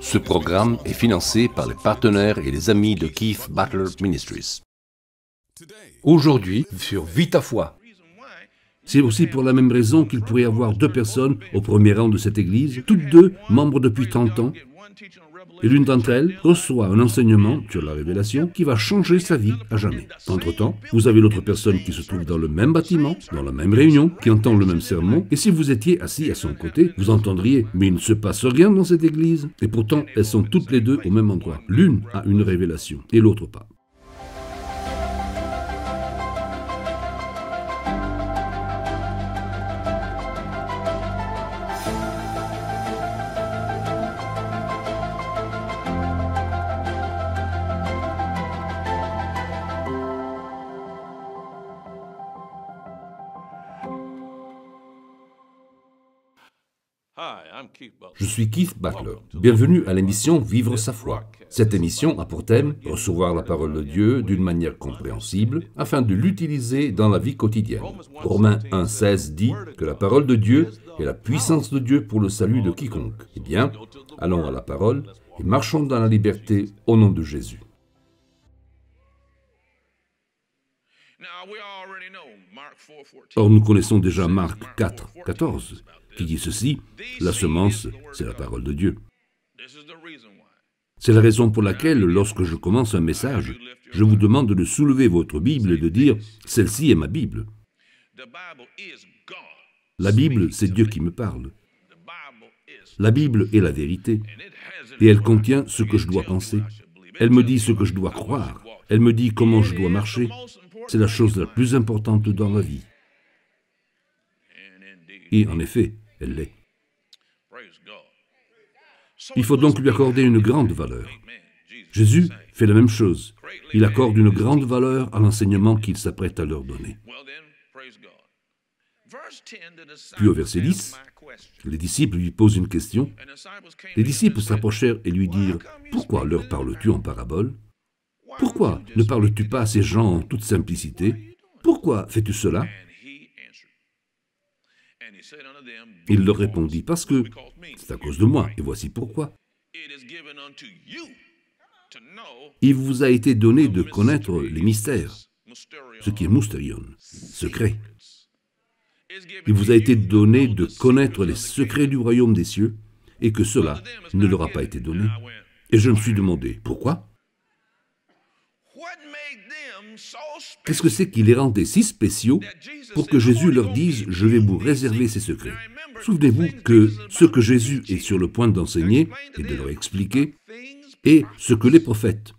Ce programme est financé par les partenaires et les amis de Keith Butler Ministries. Aujourd'hui, sur Vita Foi. C'est aussi pour la même raison qu'il pourrait y avoir deux personnes au premier rang de cette église, toutes deux membres depuis 30 ans, et l'une d'entre elles reçoit un enseignement sur la révélation qui va changer sa vie à jamais. Entre-temps, vous avez l'autre personne qui se trouve dans le même bâtiment, dans la même réunion, qui entend le même sermon, et si vous étiez assis à son côté, vous entendriez « mais il ne se passe rien dans cette église ». Et pourtant, elles sont toutes les deux au même endroit. L'une a une révélation, et l'autre pas. Je suis Keith Butler. Bienvenue à l'émission Vivre sa foi. Cette émission a pour thème recevoir la parole de Dieu d'une manière compréhensible afin de l'utiliser dans la vie quotidienne. Romains 1,16 dit que la parole de Dieu est la puissance de Dieu pour le salut de quiconque. Eh bien, allons à la parole et marchons dans la liberté au nom de Jésus. Or, nous connaissons déjà Marc 4, 14, qui dit ceci, « La semence, c'est la parole de Dieu ». C'est la raison pour laquelle, lorsque je commence un message, je vous demande de soulever votre Bible et de dire « Celle-ci est ma Bible ». La Bible, c'est Dieu qui me parle. La Bible est la vérité, et elle contient ce que je dois penser. Elle me dit ce que je dois croire. Elle me dit comment je dois marcher. C'est la chose la plus importante dans la vie. Et en effet, elle l'est. Il faut donc lui accorder une grande valeur. Jésus fait la même chose. Il accorde une grande valeur à l'enseignement qu'il s'apprête à leur donner. Puis au verset 10, les disciples lui posent une question. Les disciples s'approchèrent et lui dirent « Pourquoi leur parles-tu en parabole? Pourquoi ne parles-tu pas à ces gens en toute simplicité? Pourquoi fais-tu cela ?» Il leur répondit, « Parce que c'est à cause de moi, et voici pourquoi. Il vous a été donné de connaître les mystères, ce qui est mystérion, secret. Il vous a été donné de connaître les secrets du royaume des cieux, et que cela ne leur a pas été donné. Et je me suis demandé, pourquoi? Qu'est-ce que c'est qui les rendait si spéciaux pour que Jésus leur dise « Je vais vous réserver ces secrets ». Souvenez-vous que ce que Jésus est sur le point d'enseigner et de leur expliquer est ce que les prophètes,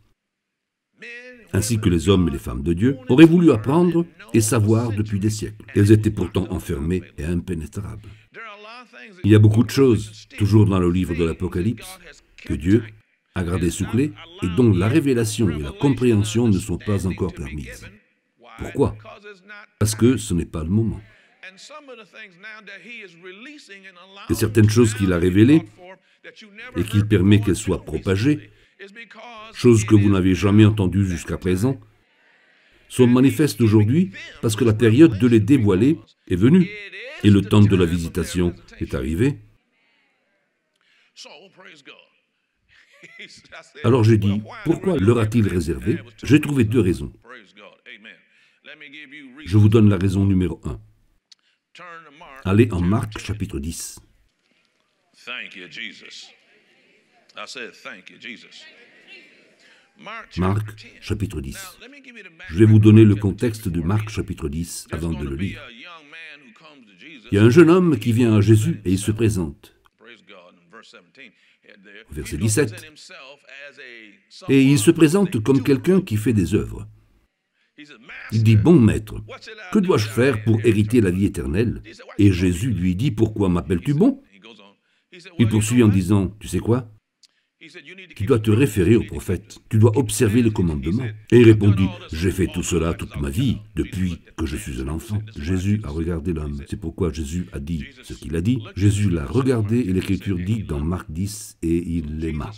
ainsi que les hommes et les femmes de Dieu, auraient voulu apprendre et savoir depuis des siècles. Elles étaient pourtant enfermées et impénétrables. Il y a beaucoup de choses, toujours dans le livre de l'Apocalypse, que Dieu a gardé sous clé et dont la révélation et la compréhension ne sont pas encore permises. Pourquoi? Parce que ce n'est pas le moment. Et certaines choses qu'il a révélées et qu'il permet qu'elles soient propagées, choses que vous n'avez jamais entendues jusqu'à présent, sont manifestes aujourd'hui parce que la période de les dévoiler est venue et le temps de la visitation est arrivé. Alors j'ai dit, pourquoi leur a-t-il réservé? J'ai trouvé deux raisons. Je vous donne la raison numéro 1. Allez en Marc chapitre 10. Marc chapitre 10. Je vais vous donner le contexte de Marc chapitre 10 avant de le lire. Il y a un jeune homme qui vient à Jésus et il se présente. Verset 17. Et il se présente comme quelqu'un qui fait des œuvres. Il dit, « Bon maître, que dois-je faire pour hériter la vie éternelle ?» Et Jésus lui dit, « Pourquoi m'appelles-tu bon ?» Il poursuit en disant, « Tu sais quoi? Tu dois te référer au prophète, tu dois observer les commandements. » Et il répondit, « J'ai fait tout cela toute ma vie, depuis que je suis un enfant. » Jésus a regardé l'homme. C'est pourquoi Jésus a dit ce qu'il a dit. Jésus l'a regardé et l'Écriture dit dans Marc 10, et il l'aima.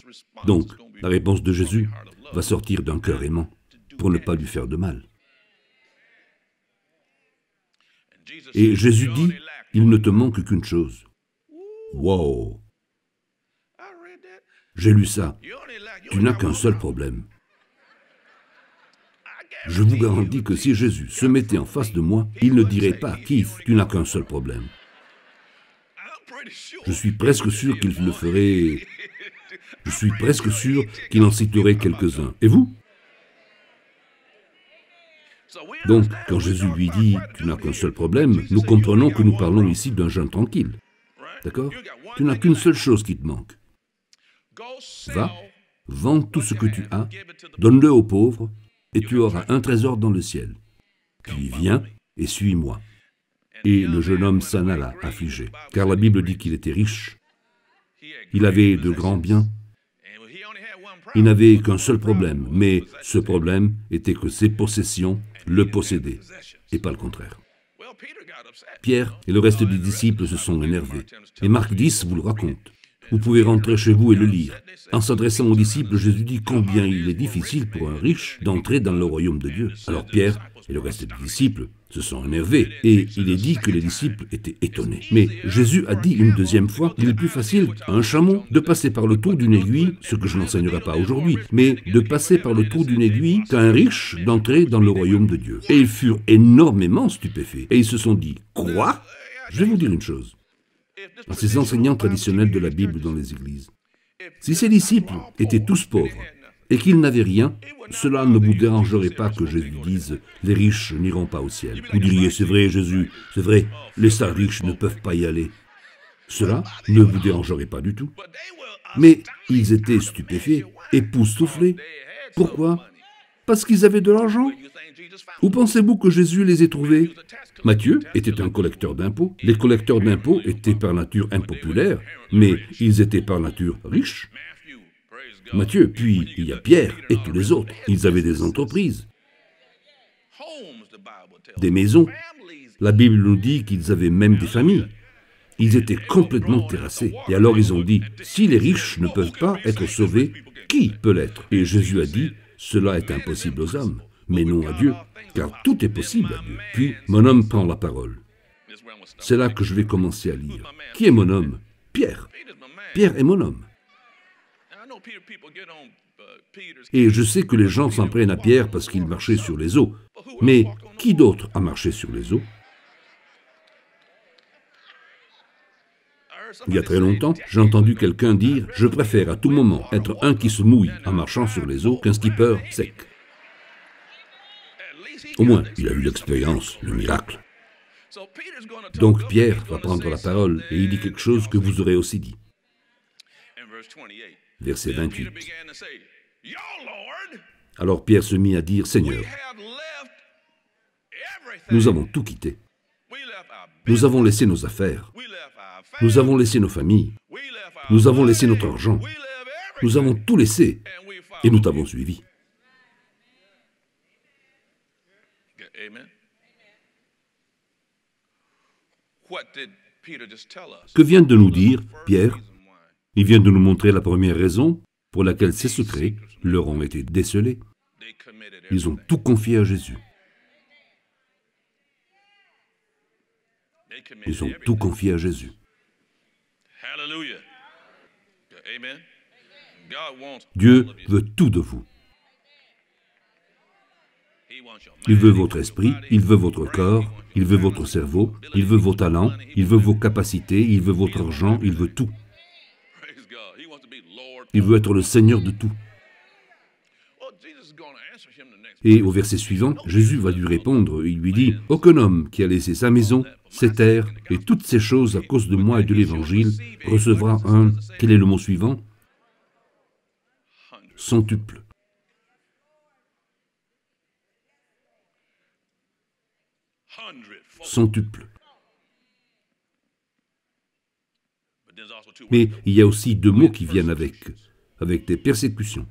Donc, la réponse de Jésus va sortir d'un cœur aimant pour ne pas lui faire de mal. Et Jésus dit, « Il ne te manque qu'une chose. » Wow! J'ai lu ça. Tu n'as qu'un seul problème. Je vous garantis que si Jésus se mettait en face de moi, il ne dirait pas, Keith, tu n'as qu'un seul problème. Je suis presque sûr qu'il le ferait. Je suis presque sûr qu'il en citerait quelques-uns. Et vous? Donc, quand Jésus lui dit « tu n'as qu'un seul problème », nous comprenons que nous parlons ici d'un jeune tranquille. D'accord? Tu n'as qu'une seule chose qui te manque. Va, vends tout ce que tu as, donne-le aux pauvres, et tu auras un trésor dans le ciel. Puis viens et suis-moi. Et le jeune homme s'en alla, affligé, car la Bible dit qu'il était riche. Il avait de grands biens. Il n'avait qu'un seul problème, mais ce problème était que ses possessions le possédaient, et pas le contraire. Pierre et le reste des disciples se sont énervés. Et Marc 10 vous le raconte. Vous pouvez rentrer chez vous et le lire. En s'adressant aux disciples, Jésus dit combien il est difficile pour un riche d'entrer dans le royaume de Dieu. Alors Pierre et le reste des disciples se sont énervés, et il est dit que les disciples étaient étonnés. Mais Jésus a dit une deuxième fois qu'il est plus facile à un chameau de passer par le trou d'une aiguille, ce que je n'enseignerai pas aujourd'hui, mais de passer par le trou d'une aiguille qu'à un riche d'entrer dans le royaume de Dieu. Et ils furent énormément stupéfaits, et ils se sont dit, quoi? Je vais vous dire une chose. À ces enseignants traditionnels de la Bible dans les églises, si ces disciples étaient tous pauvres et qu'ils n'avaient rien, cela ne vous dérangerait pas que Jésus dise « les riches n'iront pas au ciel ». Vous diriez « c'est vrai Jésus, c'est vrai, les salles riches ne peuvent pas y aller ». Cela ne vous dérangerait pas du tout. Mais ils étaient stupéfaits, époustouflés. Pourquoi? Parce qu'ils avaient de l'argent. Où pensez-vous que Jésus les ait trouvés? Matthieu était un collecteur d'impôts. Les collecteurs d'impôts étaient par nature impopulaires, mais ils étaient par nature riches. Matthieu, puis il y a Pierre et tous les autres. Ils avaient des entreprises, des maisons. La Bible nous dit qu'ils avaient même des familles. Ils étaient complètement terrassés. Et alors ils ont dit, si les riches ne peuvent pas être sauvés, qui peut l'être? Et Jésus a dit, cela est impossible aux hommes, mais non à Dieu, car tout est possible à Dieu. Puis mon homme prend la parole. C'est là que je vais commencer à lire. Qui est mon homme? Pierre. Pierre est mon homme. Et je sais que les gens s'en prennent à Pierre parce qu'il marchait sur les eaux. Mais qui d'autre a marché sur les eaux? Il y a très longtemps, j'ai entendu quelqu'un dire « Je préfère à tout moment être un qui se mouille en marchant sur les eaux qu'un skipper sec. » Au moins, il a eu l'expérience, le miracle. Donc Pierre va prendre la parole et il dit quelque chose que vous aurez aussi dit. Verset 28. Alors Pierre se mit à dire, « Seigneur, nous avons tout quitté. Nous avons laissé nos affaires. Nous avons laissé nos familles. Nous avons laissé notre argent. Nous avons tout laissé et nous t'avons suivi. » Que vient de nous dire Pierre? Il vient de nous montrer la première raison pour laquelle ces secrets leur ont été décelés. Ils ont tout confié à Jésus. Ils ont tout confié à Jésus. Dieu veut tout de vous. Il veut votre esprit, il veut votre corps, il veut votre cerveau, il veut vos talents, il veut vos capacités, il veut votre argent, il veut tout. Il veut être le Seigneur de tout. Et au verset suivant, Jésus va lui répondre, il lui dit, « Aucun homme qui a laissé sa maison, ses terres et toutes ces choses à cause de moi et de l'Évangile recevra un, quel est le mot suivant? Centuple. Centuple. Mais il y a aussi deux mots qui viennent avec des persécutions.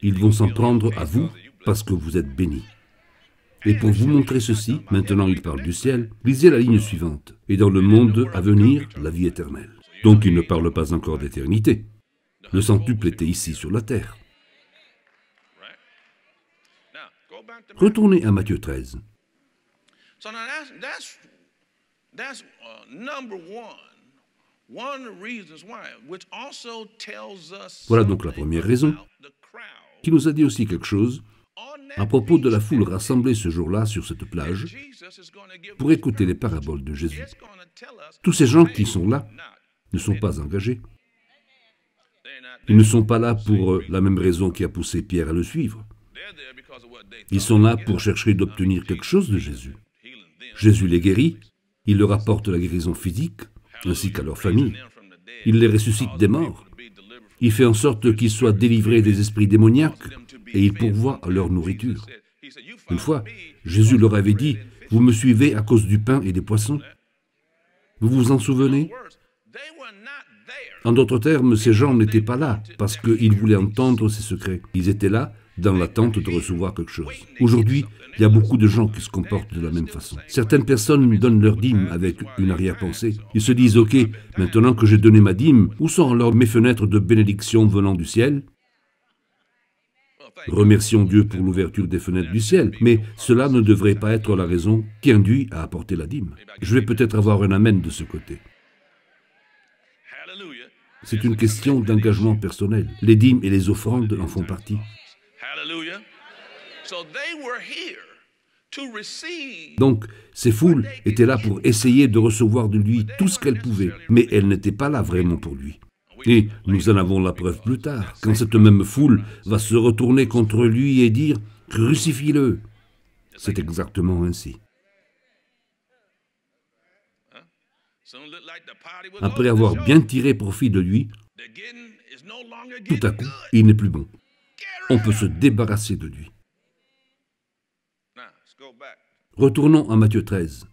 Ils vont s'en prendre à vous parce que vous êtes bénis. Et pour vous montrer ceci, maintenant il parle du ciel, lisez la ligne suivante. Et dans le monde à venir, la vie éternelle. Donc il ne parle pas encore d'éternité. Le centuple était ici sur la terre. Retournez à Matthieu 13. Voilà donc la première raison qui nous a dit aussi quelque chose à propos de la foule rassemblée ce jour-là sur cette plage pour écouter les paraboles de Jésus. Tous ces gens qui sont là ne sont pas engagés. Ils ne sont pas là pour la même raison qui a poussé Pierre à le suivre. Ils sont là pour chercher d'obtenir quelque chose de Jésus. Jésus les guérit, il leur apporte la guérison physique, ainsi qu'à leur famille. Il les ressuscite des morts. Il fait en sorte qu'ils soient délivrés des esprits démoniaques et il pourvoit à leur nourriture. Une fois, Jésus leur avait dit, « Vous me suivez à cause du pain et des poissons ?» Vous vous en souvenez? En d'autres termes, ces gens n'étaient pas là parce qu'ils voulaient entendre ces secrets. Ils étaient là dans l'attente de recevoir quelque chose. Aujourd'hui, il y a beaucoup de gens qui se comportent de la même façon. Certaines personnes donnent leur dîme avec une arrière-pensée. Ils se disent, « Ok, maintenant que j'ai donné ma dîme, où sont alors mes fenêtres de bénédiction venant du ciel ?» Remercions Dieu pour l'ouverture des fenêtres du ciel, mais cela ne devrait pas être la raison qui induit à apporter la dîme. Je vais peut-être avoir un amen de ce côté. C'est une question d'engagement personnel. Les dîmes et les offrandes en font partie. Donc, ces foules étaient là pour essayer de recevoir de lui tout ce qu'elles pouvaient, mais elles n'étaient pas là vraiment pour lui. Et nous en avons la preuve plus tard, quand cette même foule va se retourner contre lui et dire « Crucifie-le ». C'est exactement ainsi. Après avoir bien tiré profit de lui, tout à coup, il n'est plus bon. On peut se débarrasser de lui. Retournons à Matthieu 13.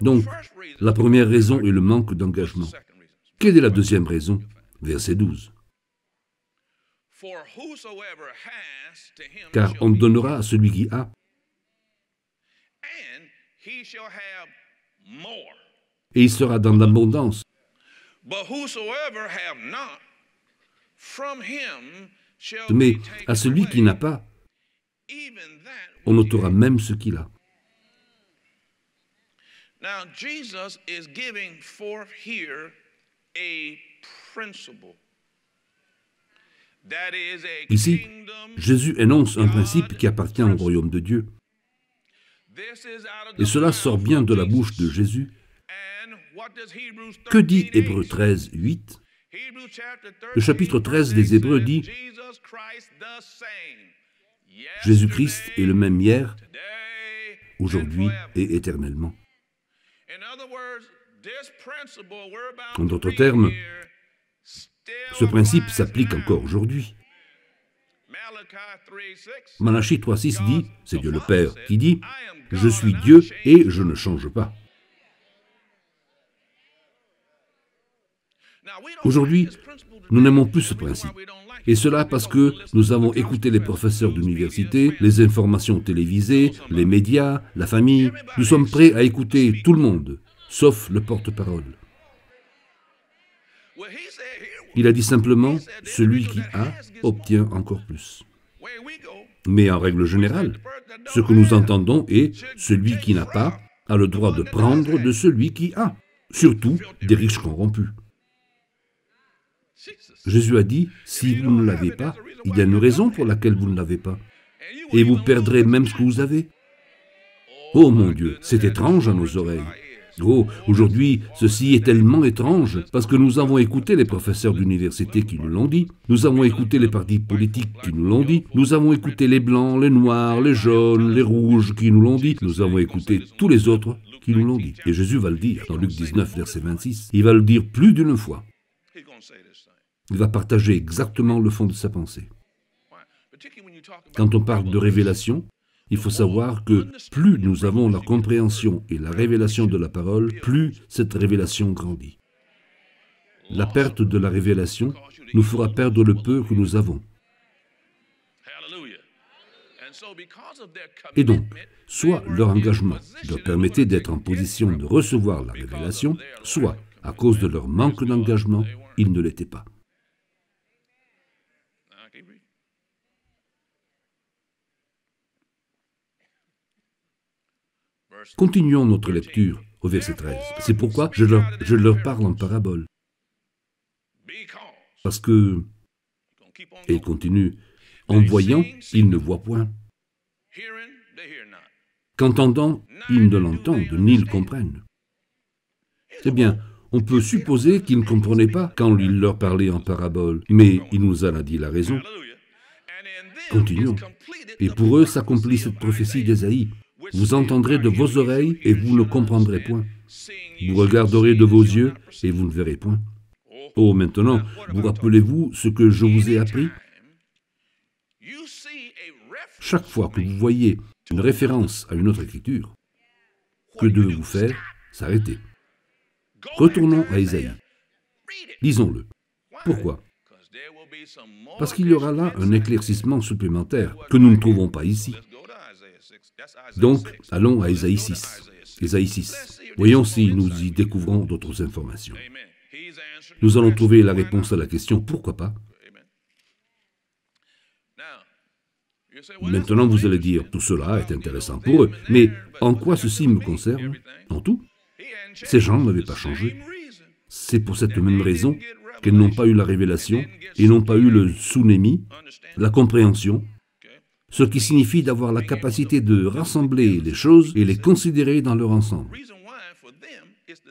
Donc, la première raison est le manque d'engagement. Quelle est la deuxième raison? Verset 12. Car on donnera à celui qui a, et il sera dans l'abondance. Mais à celui qui n'a pas, on ôtera même ce qu'il a. Ici, Jésus énonce un principe qui appartient au royaume de Dieu. Et cela sort bien de la bouche de Jésus. Que dit Hébreux 13, 8? Le chapitre 13 des Hébreux dit « Jésus-Christ est le même hier, aujourd'hui et éternellement. » En d'autres termes, ce principe s'applique encore aujourd'hui. Malachie 3,6 dit, c'est Dieu le Père qui dit, « Je suis Dieu et je ne change pas. » Aujourd'hui, nous n'aimons plus ce principe. Et cela parce que nous avons écouté les professeurs d'université, les informations télévisées, les médias, la famille. Nous sommes prêts à écouter tout le monde, sauf le porte-parole. Il a dit simplement, celui qui a obtient encore plus. Mais en règle générale, ce que nous entendons est, celui qui n'a pas a le droit de prendre de celui qui a, surtout des riches corrompus. Jésus a dit, si vous ne l'avez pas, il y a une raison pour laquelle vous ne l'avez pas. Et vous perdrez même ce que vous avez. Oh mon Dieu, c'est étrange à nos oreilles. Oh, aujourd'hui, ceci est tellement étrange, parce que nous avons écouté les professeurs d'université qui nous l'ont dit, nous avons écouté les partis politiques qui nous l'ont dit, nous avons écouté les blancs, les noirs, les jaunes, les rouges qui nous l'ont dit, nous avons écouté tous les autres qui nous l'ont dit. Et Jésus va le dire dans Luc 19, verset 26. Il va le dire plus d'une fois. Il va partager exactement le fond de sa pensée. Quand on parle de révélation, il faut savoir que plus nous avons la compréhension et la révélation de la parole, plus cette révélation grandit. La perte de la révélation nous fera perdre le peu que nous avons. Et donc, soit leur engagement leur permettait d'être en position de recevoir la révélation, soit, à cause de leur manque d'engagement, ils ne l'étaient pas. Continuons notre lecture au verset 13. C'est pourquoi je leur parle en parabole. Parce que, et il continue, en voyant, ils ne voient point. Qu'entendant, ils ne l'entendent ni le comprennent. Eh bien, on peut supposer qu'ils ne comprenaient pas quand il leur parlait en parabole, mais il nous en a dit la raison. Continuons. Et pour eux s'accomplit cette prophétie d'Ésaïe. Vous entendrez de vos oreilles et vous ne comprendrez point. Vous regarderez de vos yeux et vous ne verrez point. Oh, maintenant, vous rappelez-vous ce que je vous ai appris? Chaque fois que vous voyez une référence à une autre écriture, que devez-vous faire? S'arrêter. Retournons à Ésaïe. Lisons-le. Pourquoi? Parce qu'il y aura là un éclaircissement supplémentaire que nous ne trouvons pas ici. Donc, allons à Ésaïe 6. Ésaïe 6. Voyons si nous y découvrons d'autres informations. Nous allons trouver la réponse à la question « Pourquoi pas ?» Maintenant, vous allez dire « Tout cela est intéressant pour eux. Mais en quoi ceci me concerne? En tout. Ces gens n'avaient pas changé. C'est pour cette même raison qu'elles n'ont pas eu la révélation et n'ont pas eu le sounémi, la compréhension, ce qui signifie d'avoir la capacité de rassembler les choses et les considérer dans leur ensemble.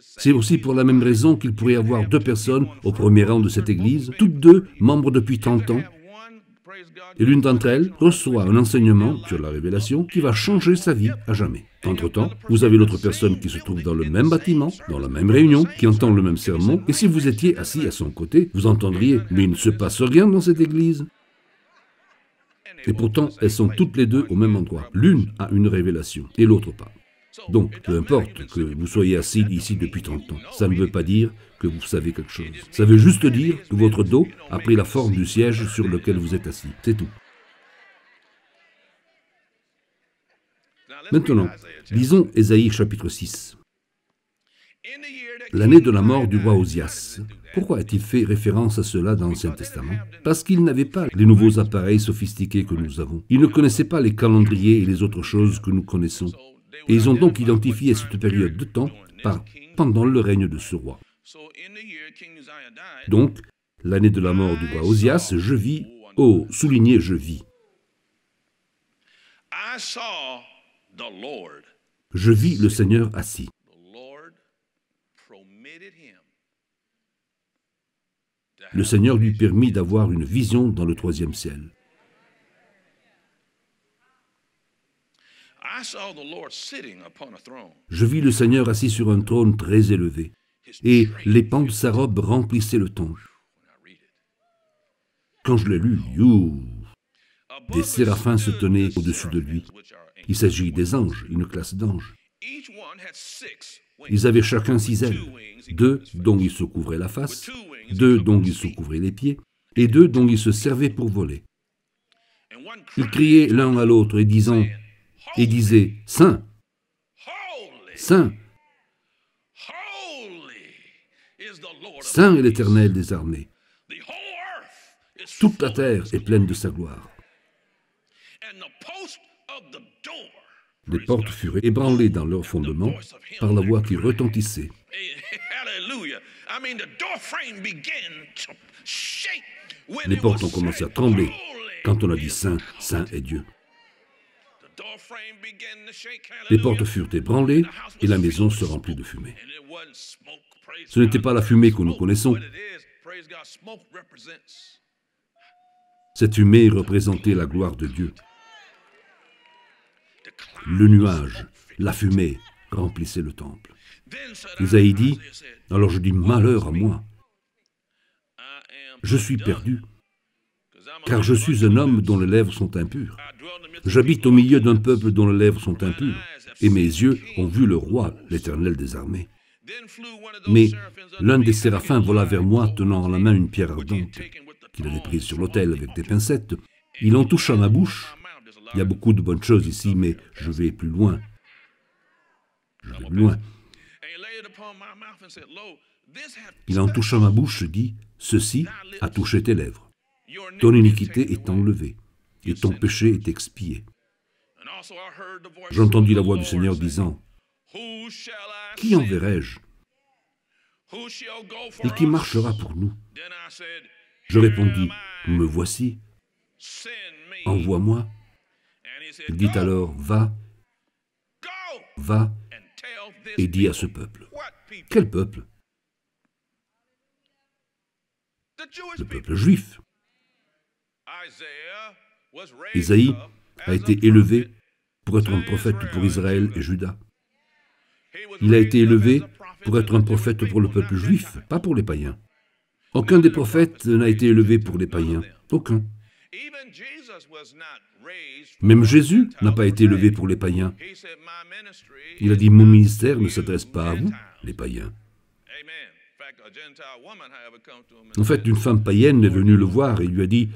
C'est aussi pour la même raison qu'il pourrait y avoir deux personnes au premier rang de cette Église, toutes deux membres depuis 30 ans, et l'une d'entre elles reçoit un enseignement sur la révélation qui va changer sa vie à jamais. Entre-temps, vous avez l'autre personne qui se trouve dans le même bâtiment, dans la même réunion, qui entend le même sermon, et si vous étiez assis à son côté, vous entendriez « Mais il ne se passe rien dans cette Église !» Et pourtant, elles sont toutes les deux au même endroit. L'une a une révélation et l'autre pas. Donc, peu importe que vous soyez assis ici depuis 30 ans, ça ne veut pas dire que vous savez quelque chose. Ça veut juste dire que votre dos a pris la forme du siège sur lequel vous êtes assis. C'est tout. Maintenant, lisons Ésaïe chapitre 6. L'année de la mort du roi Osias. Pourquoi a-t-il fait référence à cela dans l'Ancien Testament? Parce qu'il n'avait pas les nouveaux appareils sophistiqués que nous avons. Il ne connaissait pas les calendriers et les autres choses que nous connaissons. Et ils ont donc identifié cette période de temps pendant le règne de ce roi. Donc, l'année de la mort du roi Osias, je vis, oh, soulignez, je vis. Je vis le Seigneur assis. Le Seigneur lui permit d'avoir une vision dans le troisième ciel. Je vis le Seigneur assis sur un trône très élevé, et les pans de sa robe remplissaient le temple. Quand je l'ai lu, des séraphins se tenaient au-dessus de lui. Il s'agit des anges, une classe d'anges. Ils avaient chacun 6 ailes, 2 dont ils se couvraient la face, 2 dont ils se couvraient les pieds, et 2 dont ils se servaient pour voler. Ils criaient l'un à l'autre et disaient « Saint, Saint, Saint est l'Éternel des armées. Toute la terre est pleine de sa gloire. » Les portes furent ébranlées dans leur fondement par la voix qui retentissait. Les portes ont commencé à trembler quand on a dit « Saint, Saint est Dieu ». Les portes furent ébranlées et la maison se remplit de fumée. Ce n'était pas la fumée que nous connaissons. Cette fumée représentait la gloire de Dieu. Le nuage, la fumée, remplissait le temple. Isaïe dit, alors je dis, malheur à moi. Je suis perdu, car je suis un homme dont les lèvres sont impures. J'habite au milieu d'un peuple dont les lèvres sont impures, et mes yeux ont vu le roi, l'Éternel des armées. Mais l'un des séraphins vola vers moi, tenant en la main une pierre ardente, qu'il avait prise sur l'autel avec des pincettes. Il en toucha ma bouche. Il y a beaucoup de bonnes choses ici, mais je vais plus loin. Il en toucha ma bouche, dit, « Ceci a touché tes lèvres. Ton iniquité est enlevée, et ton péché est expié. » J'entendis la voix du Seigneur disant, Qui enverrai-je? Et qui marchera pour nous? Je répondis, me voici, envoie-moi. Il dit alors, va et dis à ce peuple. Quel peuple? Le peuple juif. Isaïe a été élevé pour être un prophète pour Israël et Juda. Il a été élevé pour être un prophète pour le peuple juif, pas pour les païens. Aucun des prophètes n'a été élevé pour les païens. Aucun. Même Jésus n'a pas été élevé pour les païens. Il a dit, mon ministère ne s'adresse pas à vous, les païens. En fait, une femme païenne est venue le voir et lui a dit,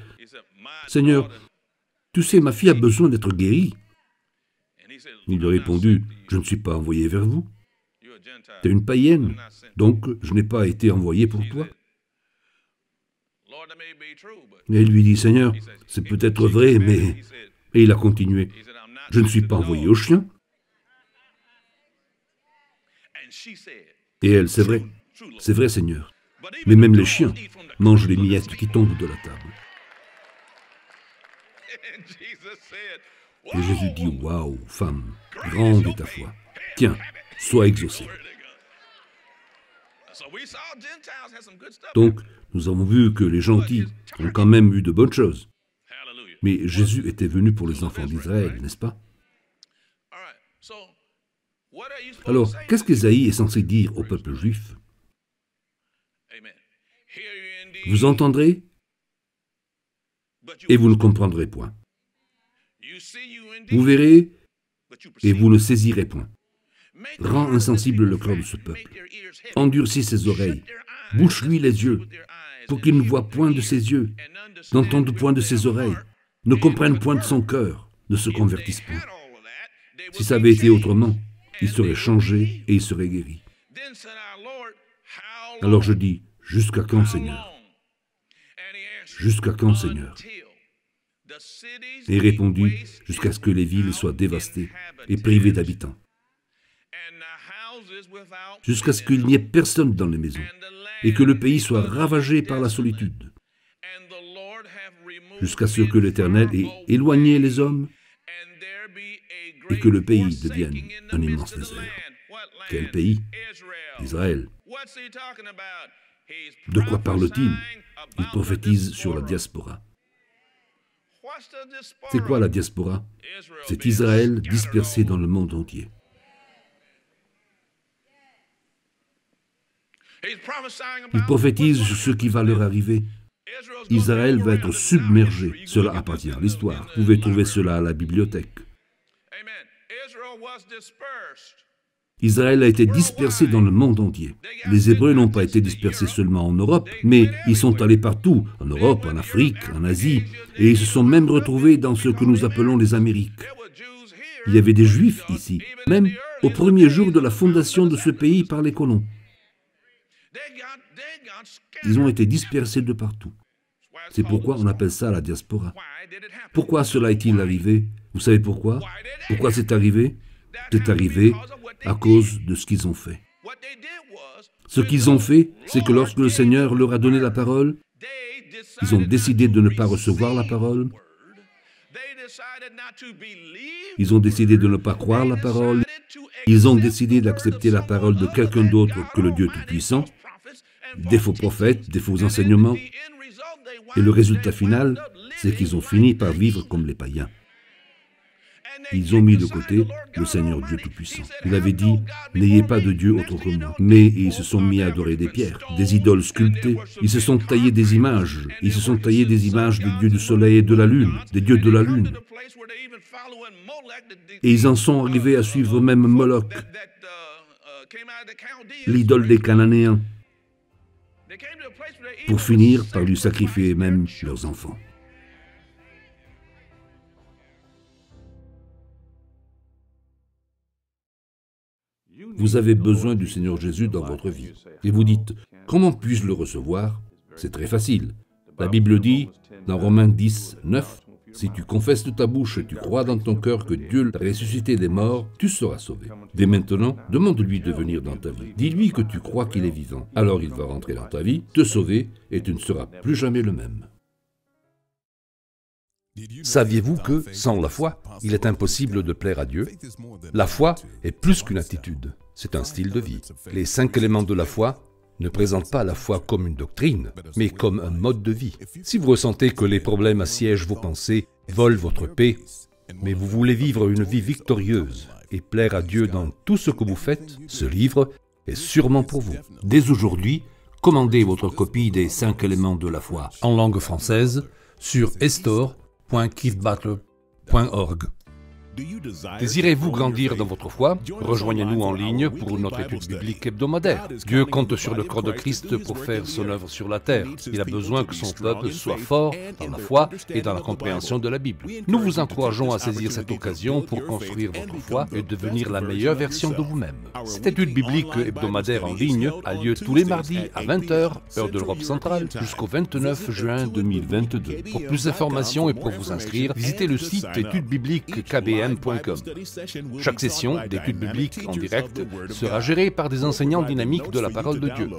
Seigneur, tu sais, ma fille a besoin d'être guérie. Il lui a répondu, je ne suis pas envoyé vers vous. Tu es une païenne, donc je n'ai pas été envoyé pour toi. Et il lui dit, Seigneur, c'est peut-être vrai, mais... Et il a continué, je ne suis pas envoyé aux chiens. Et elle, c'est vrai, Seigneur. Mais même les chiens mangent les miettes qui tombent de la table. Et Jésus dit, waouh, femme, grande est ta foi. Tiens, sois exaucée. Donc, nous avons vu que les gentils ont quand même eu de bonnes choses. Mais Jésus était venu pour les enfants d'Israël, n'est-ce pas? Alors, qu'est-ce qu'Ésaïe est censé dire au peuple juif? Vous entendrez et vous ne comprendrez point. Vous verrez et vous ne saisirez point. Rends insensible le cœur de ce peuple. Endurcis ses oreilles. Bouche-lui les yeux, pour qu'il ne voie point de ses yeux, n'entende point de ses oreilles, ne comprenne point de son cœur, ne se convertisse point. Si ça avait été autrement, il serait changé et il serait guéri. Alors je dis, jusqu'à quand, Seigneur? Jusqu'à quand, Seigneur? Et il répondit, jusqu'à ce que les villes soient dévastées et privées d'habitants. Jusqu'à ce qu'il n'y ait personne dans les maisons et que le pays soit ravagé par la solitude. Jusqu'à ce que l'Éternel ait éloigné les hommes et que le pays devienne un immense désert. Quel pays? Israël. De quoi parle-t-il? Il prophétise sur la diaspora. C'est quoi la diaspora? C'est Israël dispersé dans le monde entier. Il prophétise sur ce qui va leur arriver. Israël va être submergé. Cela appartient à l'histoire. Vous pouvez trouver cela à la bibliothèque. Israël a été dispersé dans le monde entier. Les Hébreux n'ont pas été dispersés seulement en Europe, mais ils sont allés partout, en Europe, en Afrique, en Asie, et ils se sont même retrouvés dans ce que nous appelons les Amériques. Il y avait des Juifs ici, même au premier jour de la fondation de ce pays par les colons. Ils ont été dispersés de partout. C'est pourquoi on appelle ça la diaspora. Pourquoi cela est-il arrivé? Vous savez pourquoi? Pourquoi c'est arrivé? C'est arrivé à cause de ce qu'ils ont fait. Ce qu'ils ont fait, c'est que lorsque le Seigneur leur a donné la parole, ils ont décidé de ne pas recevoir la parole. Ils ont décidé de ne pas croire la parole. Ils ont décidé d'accepter la parole de quelqu'un d'autre que le Dieu Tout-Puissant, des faux prophètes, des faux enseignements. Et le résultat final, c'est qu'ils ont fini par vivre comme les païens. Ils ont mis de côté le Seigneur Dieu Tout-Puissant. Il avait dit, n'ayez pas de Dieu autre que moi. Mais ils se sont mis à adorer des pierres, des idoles sculptées. Ils se sont taillés des images. Ils se sont taillés des images des dieux du soleil et de la lune, des dieux de la lune. Et ils en sont arrivés à suivre même Moloch, l'idole des Cananéens, pour finir par lui sacrifier même leurs enfants. Vous avez besoin du Seigneur Jésus dans votre vie. Et vous dites, comment puis-je le recevoir? C'est très facile. La Bible dit, dans Romains 10, 9, Si tu confesses de ta bouche et tu crois dans ton cœur que Dieu l'a ressuscité des morts, tu seras sauvé. Dès maintenant, demande-lui de venir dans ta vie. Dis-lui que tu crois qu'il est vivant. Alors il va rentrer dans ta vie, te sauver, et tu ne seras plus jamais le même. Saviez-vous que, sans la foi, il est impossible de plaire à Dieu? La foi est plus qu'une attitude, c'est un style de vie. Les 5 éléments de la foi ne présentent pas la foi comme une doctrine, mais comme un mode de vie. Si vous ressentez que les problèmes assiègent vos pensées, volent votre paix, mais vous voulez vivre une vie victorieuse et plaire à Dieu dans tout ce que vous faites, ce livre est sûrement pour vous. Dès aujourd'hui, commandez votre copie des 5 éléments de la foi en langue française sur store.keithbutler.org. Désirez-vous grandir dans votre foi? Rejoignez-nous en ligne pour notre étude biblique hebdomadaire. Dieu compte sur le corps de Christ pour faire son œuvre sur la terre. Il a besoin que son peuple soit fort dans la foi et dans la compréhension de la Bible. Nous vous encourageons à saisir cette occasion pour construire votre foi et devenir la meilleure version de vous-même. Cette étude biblique hebdomadaire en ligne a lieu tous les mardis à 20h, heure de l'Europe centrale, jusqu'au 29 juin 2022. Pour plus d'informations et pour vous inscrire, visitez le site étudebiblique.kbm. Chaque session d'études bibliques en direct sera gérée par des enseignants dynamiques de la parole de Dieu.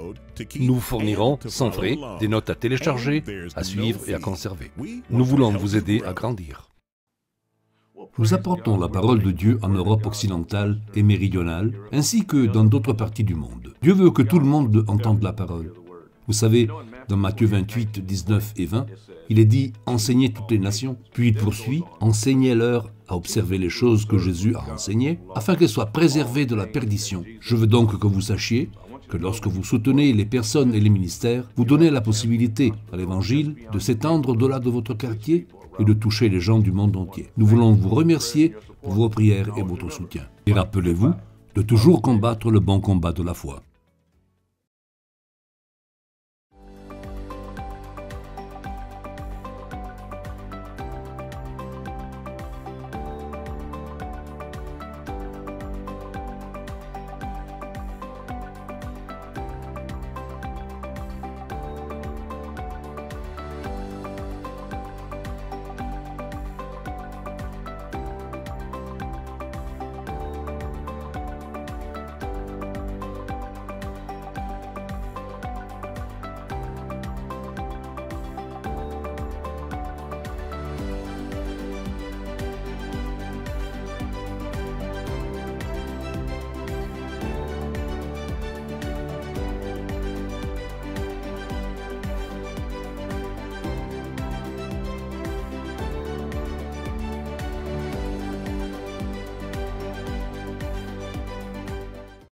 Nous vous fournirons, sans frais, des notes à télécharger, à suivre et à conserver. Nous voulons vous aider à grandir. Nous apportons la parole de Dieu en Europe occidentale et méridionale, ainsi que dans d'autres parties du monde. Dieu veut que tout le monde entende la parole. Vous savez, dans Matthieu 28, 19 et 20, il est dit « Enseignez toutes les nations ». Puis il poursuit « Enseignez-leur à observer les choses que Jésus a enseignées, afin qu'elles soient préservées de la perdition. Je veux donc que vous sachiez que lorsque vous soutenez les personnes et les ministères, vous donnez la possibilité à l'Évangile de s'étendre au-delà de votre quartier et de toucher les gens du monde entier. Nous voulons vous remercier pour vos prières et votre soutien. Et rappelez-vous de toujours combattre le bon combat de la foi.